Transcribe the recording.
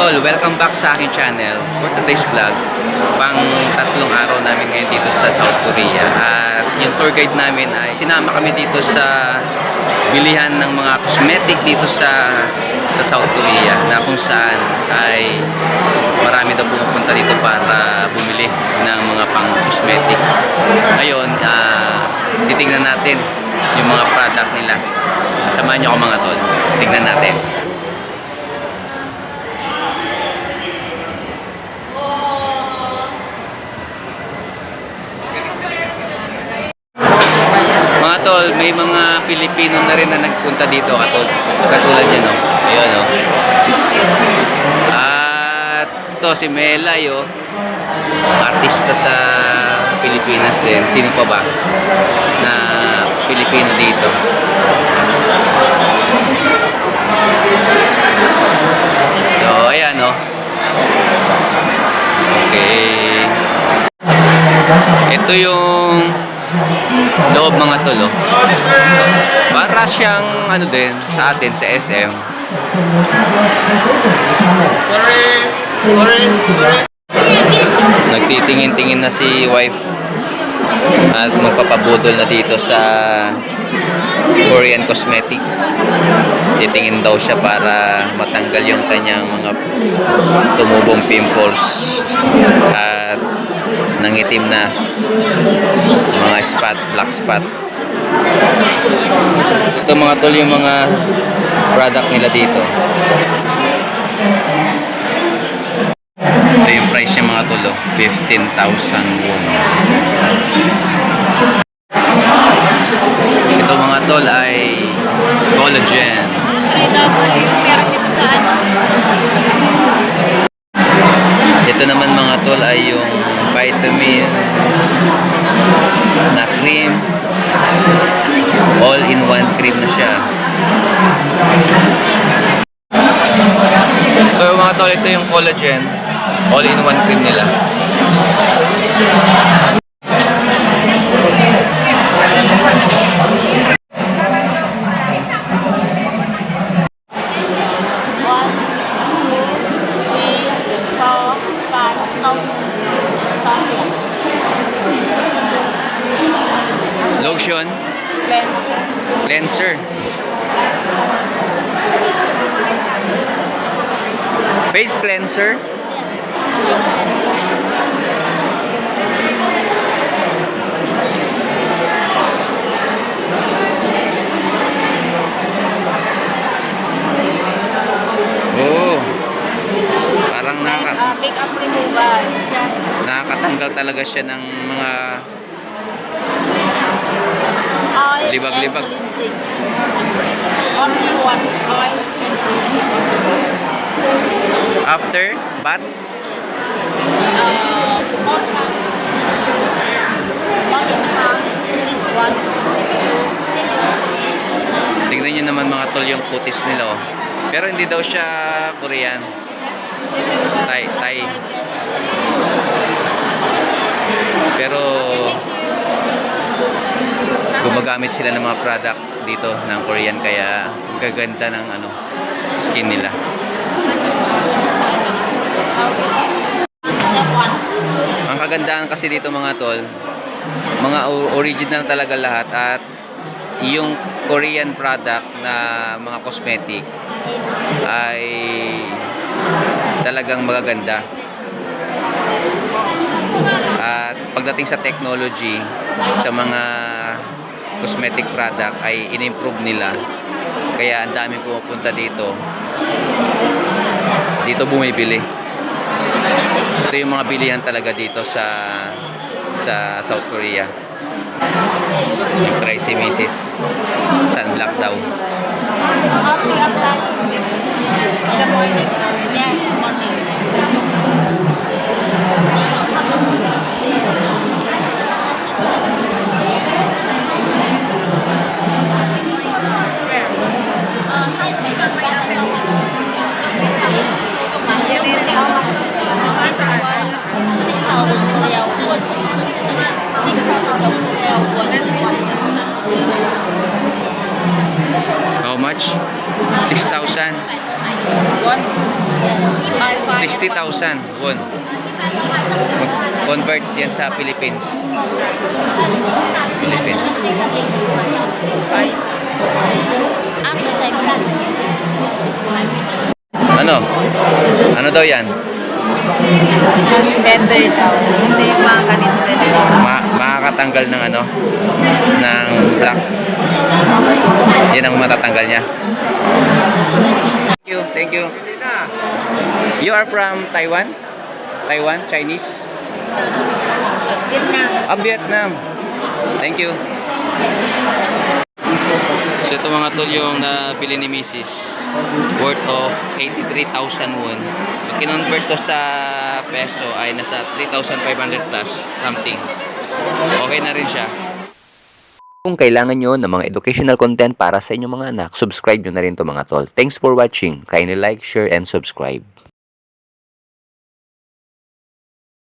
tol, welcome back sa aking channel. For today's vlog, pang 3 araw namin ngayon dito sa South Korea. At yung tour guide namin ay sinama kami dito sa bilihan ng mga cosmetic dito sa South Korea, na kung saan ay marami daw pumupunta dito para bumili ng mga pang cosmetic. Ngayon, titingnan natin yung mga product nila. Samahan nyo ako mga tol. Tingnan natin. Mga tol, may mga Pilipino na rin na nagpunta dito katulad yan, no? Ayun, no? At ito si Melay, oh, artista sa Pilipinas din. Sino pa ba na Pilipino dito? So ayan, no? Okay, ito yung loob mga tol, oh. Para siyang ano din sa atin sa SM. Sorry. Nagtitingin-tingin na si wife at magpapabudol na dito sa Korean cosmetic. Titingin daw siya para matanggal yung kanyang mga tumubong pimples at nangitim na mga spot, black spot. Ito mga tol yung mga product nila dito. Ito yung price niya mga tol, 15,000 won. Ito mga tol ay collagen. Ito naman mga tol ay yung vitamin na cream. All-in-one cream na siya. So mga tol, ito yung collagen. All-in-one cream nila. Lotion, cleanser, face cleanser, oh, parang makeup removal. Yes. Nakakatanggal talaga siya ng mga libag-libag. Only one oil and After bath, this one. tignan nyo naman mga tol yung putis nila, oh. Pero hindi daw siya Korean. Thai. Pero gumagamit sila ng mga product dito ng Korean, kaya gaganda ng skin nila. Ang kagandahan kasi dito mga tol, mga original talaga lahat, at yung Korean product na mga cosmetic ay talagang magaganda. At pagdating sa technology sa mga cosmetic product ay in-improve nila, kaya ang daming pumupunta dito bumibili. Ito yung mga bilihan talaga dito sa South Korea. Yung try si Mrs. Sunblock daw. So after applying this in the morning, yes, morning. How much? 6,000. What? 60,000 won. Convert yan sa Philippines. Philippines. After type Ano? Ano daw yan? better daw. Kasi yung mga ganito na nila. Makakatanggal ng ano? Ng black. Yan ang matatanggal niya. Thank you, thank you. You are from Taiwan? Taiwan? Chinese? Vietnam. Vietnam. Thank you. So ito mga tol yung nabili ni Mrs. Worth of 83,000 won. Pag kinonvert to sa peso ay nasa 3,500 plus something. So okay na rin siya. Kung kailangan nyo ng mga educational content para sa inyong mga anak, subscribe nyo na rin to mga tol. Thanks for watching. Kindly like, share, and subscribe.